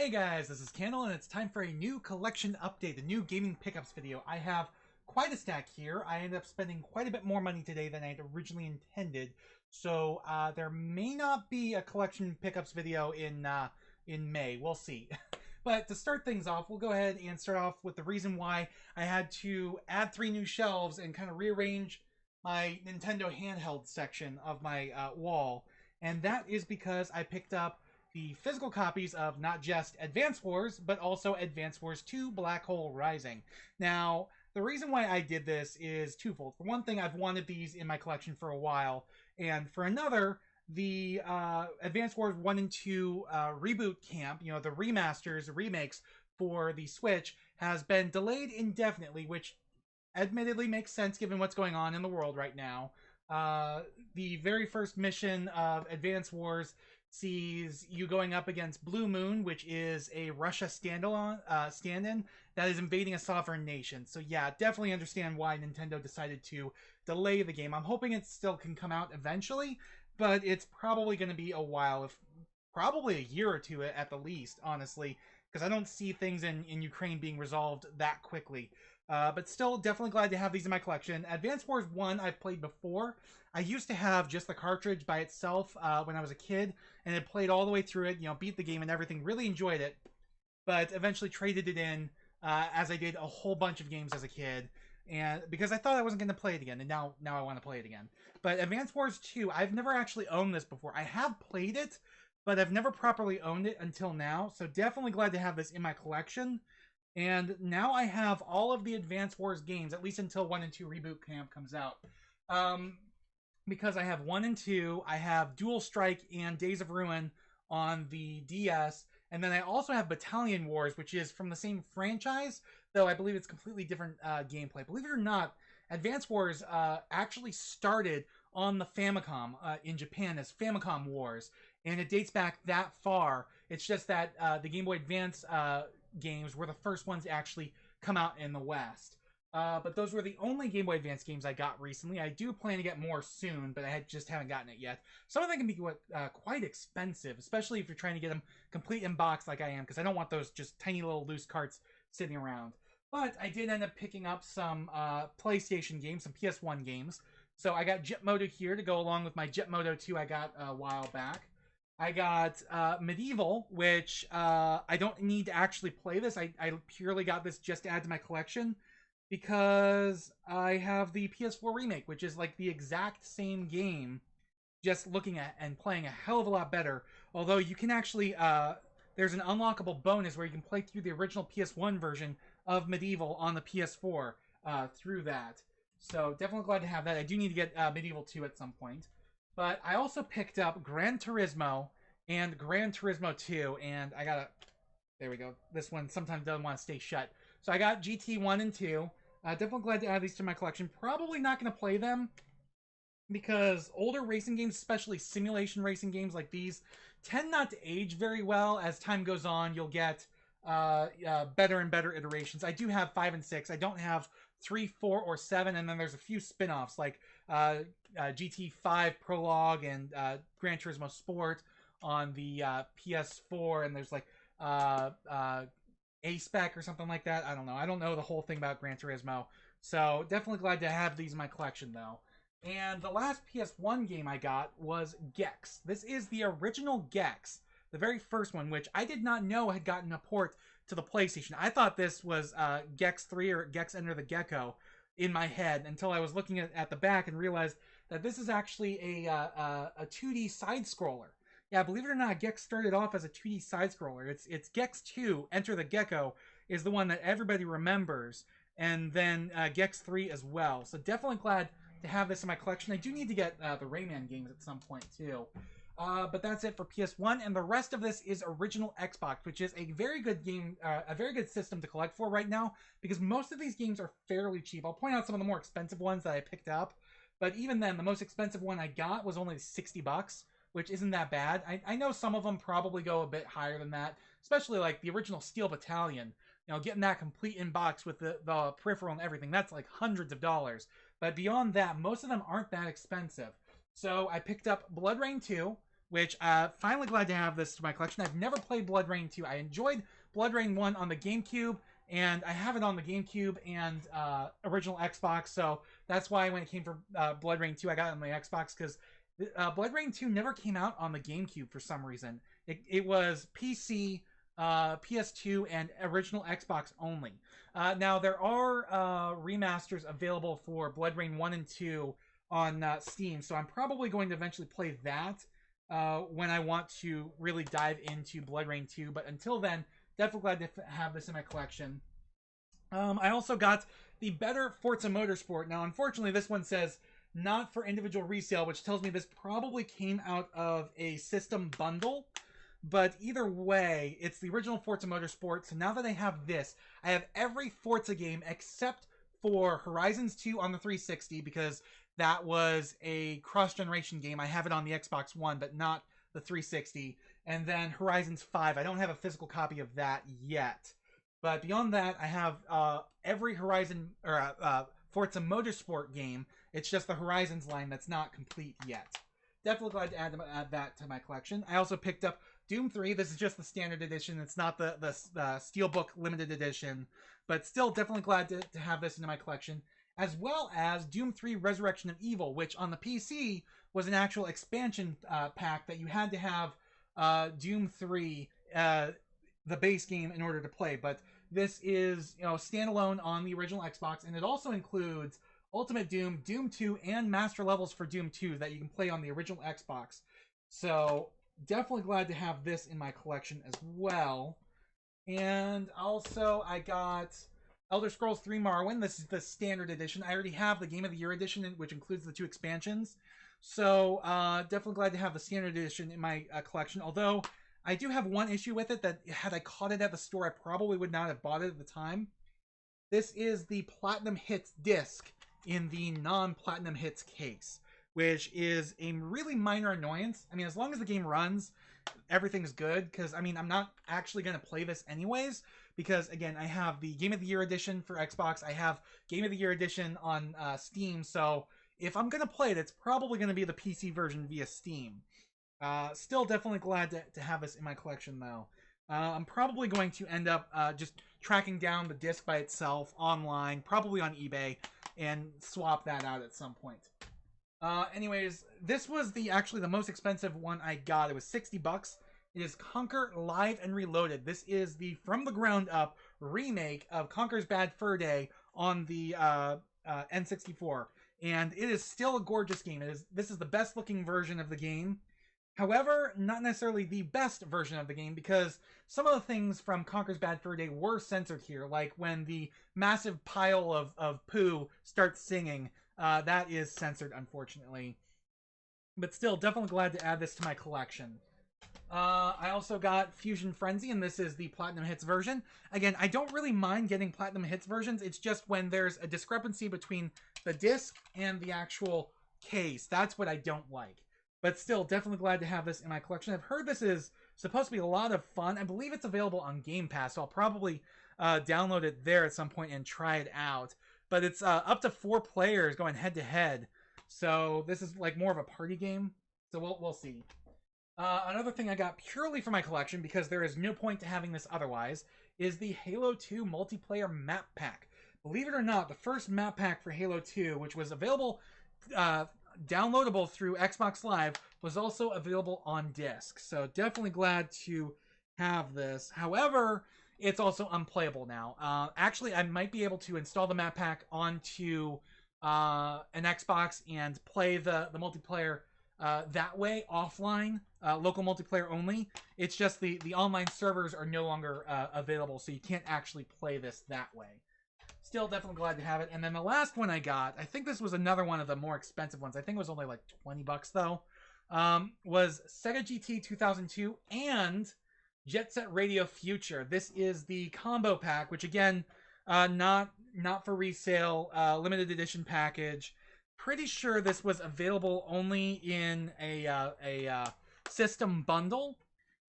Hey guys, this is Candle, and it's time for a new collection update, a new gaming pickups video. I have quite a stack here. I ended up spending quite a bit more money today than I had originally intended, so there may not be a collection pickups video in May. We'll see. But to start things off, we'll go ahead and start off with the reason why I had to add 3 new shelves and kind of rearrange my Nintendo handheld section of my wall, and that is because I picked up the physical copies of not just Advance Wars, but also Advance Wars 2 Black Hole Rising. Now, the reason why I did this is twofold. For one thing, I've wanted these in my collection for a while, and for another, the Advance Wars 1 and 2 reboot camp, you know, the remasters, remakes for the Switch, has been delayed indefinitely, which admittedly makes sense given what's going on in the world right now. The very first mission of Advance Wars sees you going up against Blue Moon, which is a Russia stand-in that is invading a sovereign nation. So yeah, definitely understand why Nintendo decided to delay the game. I'm hoping it still can come out eventually, but it's probably going to be a while, if probably a year or two at the least, honestly, because I don't see things in Ukraine being resolved that quickly. But still, definitely glad to have these in my collection. Advance Wars 1 I've played before. I used to have just the cartridge by itself when I was a kid, and had played all the way through it, you know, beat the game and everything, really enjoyed it, but eventually traded it in as I did a whole bunch of games as a kid, and because I thought I wasn't going to play it again, and now I want to play it again. But Advance Wars 2, I've never actually owned this before. I have played it, but I've never properly owned it until now, so definitely glad to have this in my collection. And now I have all of the Advance Wars games, at least until 1 and 2 Reboot Camp comes out. Because I have 1 and 2, I have Dual Strike and Days of Ruin on the DS, and then I also have Battalion Wars, which is from the same franchise, though I believe it's completely different gameplay. Believe it or not, Advance Wars actually started on the Famicom in Japan as Famicom Wars, and it dates back that far. It's just that the Game Boy Advance games were the first ones to actually come out in the West. But those were the only Game Boy Advance games I got recently. I do plan to get more soon, but I just haven't gotten it yet. Some of them can be quite expensive, especially if you're trying to get them complete in box like I am, because I don't want those just tiny little loose carts sitting around. But I did end up picking up some PlayStation games, some PS1 games. So I got Jet Moto here to go along with my Jet Moto 2 I got a while back. I got Medieval, which I don't need to actually play this. I purely got this just to add to my collection, because I have the PS4 remake, which is like the exact same game, just looking at and playing a hell of a lot better. Although you can actually, there's an unlockable bonus where you can play through the original PS1 version of Medieval on the PS4 through that. So definitely glad to have that. I do need to get Medieval 2 at some point. But I also picked up Gran Turismo and Gran Turismo 2, and I gotta, there we go. This one sometimes doesn't want to stay shut. So I got GT 1 and 2. Definitely glad to add these to my collection. Probably not going to play them, because older racing games, especially simulation racing games like these, tend not to age very well. As time goes on, you'll get better and better iterations. I do have 5 and 6. I don't have 3, 4, or 7, and then there's a few spin-offs like GT5 Prologue and Gran Turismo Sport on the PS4, and there's like A-Spec or something like that. I don't know. I don't know the whole thing about Gran Turismo. So definitely glad to have these in my collection, though. And the last PS1 game I got was Gex. This is the original Gex, the very first one, which I did not know had gotten a port to the PlayStation. I thought this was Gex 3 or Gex Enter the Gecko in my head, until I was looking at the back and realized that this is actually a 2D side-scroller. Yeah, believe it or not, Gex started off as a 2D side-scroller. It's Gex 2, Enter the Gecko, is the one that everybody remembers, and then Gex 3 as well. So definitely glad to have this in my collection. I do need to get the Rayman games at some point, too. But that's it for PS1, and the rest of this is original Xbox, which is a very good game, a very good system to collect for right now, because most of these games are fairly cheap. I'll point out some of the more expensive ones that I picked up, but even then, the most expensive one I got was only $60, which isn't that bad. I know some of them probably go a bit higher than that, especially like the original Steel Battalion. You know, getting that complete in box with the peripheral and everything, that's like hundreds of dollars. But beyond that, most of them aren't that expensive. So I picked up Bloodrayne 2, which finally glad to have this to my collection. I've never played Bloodrayne 2. I enjoyed Bloodrayne 1 on the GameCube, and I have it on the GameCube and original Xbox, so that's why when it came for Bloodrayne 2, I got it on the Xbox, because Bloodrayne 2 never came out on the GameCube for some reason. It was PC, PS2, and original Xbox only. Now, there are remasters available for Bloodrayne 1 and 2 on Steam, so I'm probably going to eventually play that when I want to really dive into Bloodrayne 2, but until then, definitely glad to have this in my collection. I also got the better Forza Motorsport. Now, unfortunately, this one says not for individual resale, which tells me this probably came out of a system bundle. But either way, it's the original Forza Motorsport. So now that I have this, I have every Forza game except for Horizons 2 on the 360, because that was a cross-generation game. I have it on the Xbox One, but not the 360. And then Horizons 5. I don't have a physical copy of that yet. But beyond that, I have every Horizon or Forza Motorsport game. It's just the Horizons line that's not complete yet. Definitely glad to add that to my collection. I also picked up Doom 3. This is just the standard edition. It's not the Steelbook limited edition. But still definitely glad to have this into my collection. As well as Doom 3 Resurrection of Evil, which on the PC was an actual expansion pack that you had to have Doom 3, the base game, in order to play. But this is, standalone on the original Xbox, and it also includes Ultimate Doom, Doom 2, and Master Levels for Doom 2 that you can play on the original Xbox. So definitely glad to have this in my collection as well. And also I got Elder Scrolls 3 Morrowind. This is the standard edition. I already have the Game of the Year edition, which includes the 2 expansions. So definitely glad to have the standard edition in my collection. Although I do have one issue with it, that had I caught it at the store, I probably would not have bought it at the time. This is the Platinum Hits disc in the non-Platinum Hits case, which is a really minor annoyance. I mean, as long as the game runs, everything's good, because, I mean, I'm not actually going to play this anyways, because, again, I have the Game of the Year edition for Xbox, I have Game of the Year edition on Steam, so if I'm going to play it, it's probably going to be the PC version via Steam. Still definitely glad to have this in my collection, though. I'm probably going to end up just tracking down the disc by itself online, probably on eBay, and swap that out at some point. Anyways, this was actually the most expensive one I got. It was $60. It is Conker Live and Reloaded. This is the from the ground up remake of Conker's Bad Fur Day on the N64, and it is still a gorgeous game. This is the best looking version of the game. However, not necessarily the best version of the game, because some of the things from Conker's Bad Fur Day were censored here, like when the massive pile of poo starts singing. That is censored, unfortunately. But still, definitely glad to add this to my collection. I also got Fusion Frenzy, and this is the Platinum Hits version. Again, I don't really mind getting Platinum Hits versions. It's just when there's a discrepancy between the disc and the actual case. That's what I don't like. But still, definitely glad to have this in my collection. I've heard this is supposed to be a lot of fun. I believe it's available on Game Pass, so I'll probably download it there at some point and try it out. But it's up to 4 players going head-to-head. So this is like more of a party game. So we'll see. Another thing I got purely for my collection, because there is no point to having this otherwise, is the Halo 2 multiplayer map pack. Believe it or not, the first map pack for Halo 2, which was available downloadable through Xbox Live, was also available on disc. So definitely glad to have this. However, it's also unplayable now. Actually, I might be able to install the map pack onto an Xbox and play the multiplayer that way, offline, local multiplayer only. It's just the online servers are no longer available, so you can't actually play this that way. Still definitely glad to have it. And then the last one I got, I think this was another one of the more expensive ones. I think it was only like $20 though. Was Sega GT 2002 and Jet Set Radio Future. This is the combo pack, which again, not for resale, limited edition package. Pretty sure this was available only in a system bundle.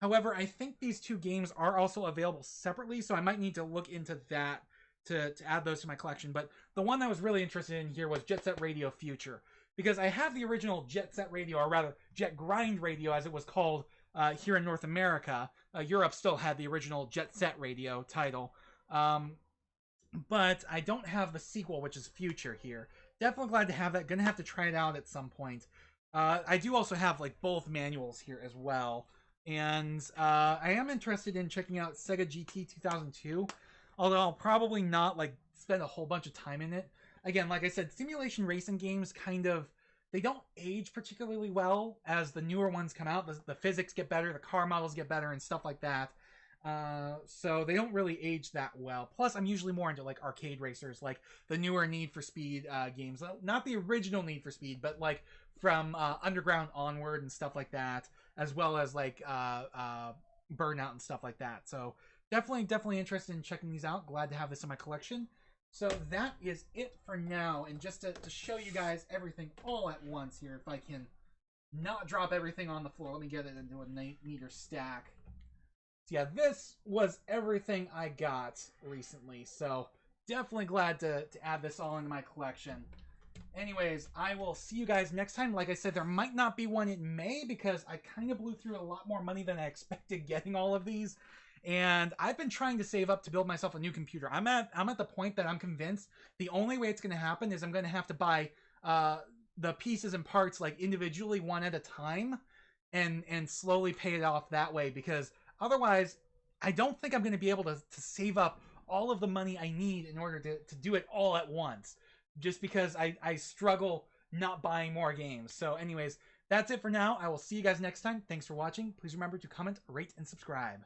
However, I think these 2 games are also available separately, so I might need to look into that to add those to my collection. But the one I was really interested in here was Jet Set Radio Future. because I have the original Jet Set Radio, or rather Jet Grind Radio as it was called here in North America. Europe still had the original Jet Set Radio title. But I don't have the sequel, which is Future here. Definitely glad to have that. Gonna have to try it out at some point. I do also have like both manuals here as well. And I am interested in checking out Sega GT 2002. Although I'll probably not like spend a whole bunch of time in it. Again, like I said, simulation racing games kind of, they don't age particularly well as the newer ones come out. The physics get better, the car models get better, and stuff like that. So they don't really age that well. Plus, I'm usually more into like arcade racers, like the newer Need for Speed games. Not the original Need for Speed, but like from Underground onward and stuff like that, as well as like Burnout and stuff like that. So definitely interested in checking these out. Glad to have this in my collection. So that is it for now. And just to show you guys everything all at once here, if I can not drop everything on the floor, let me get it into a neater stack. So yeah, this was everything I got recently. So definitely glad to add this all into my collection. Anyways, I will see you guys next time. Like I said, there might not be one in May because I kind of blew through a lot more money than I expected getting all of these. And I've been trying to save up to build myself a new computer. I'm at the point that I'm convinced the only way it's going to happen is I'm going to have to buy the pieces and parts like individually, one at a time, and slowly pay it off that way, because otherwise I don't think I'm going to be able to save up all of the money I need in order to do it all at once, just because I struggle not buying more games. So anyways, that's it for now. I will see you guys next time. Thanks for watching. Please remember to comment, rate, and subscribe.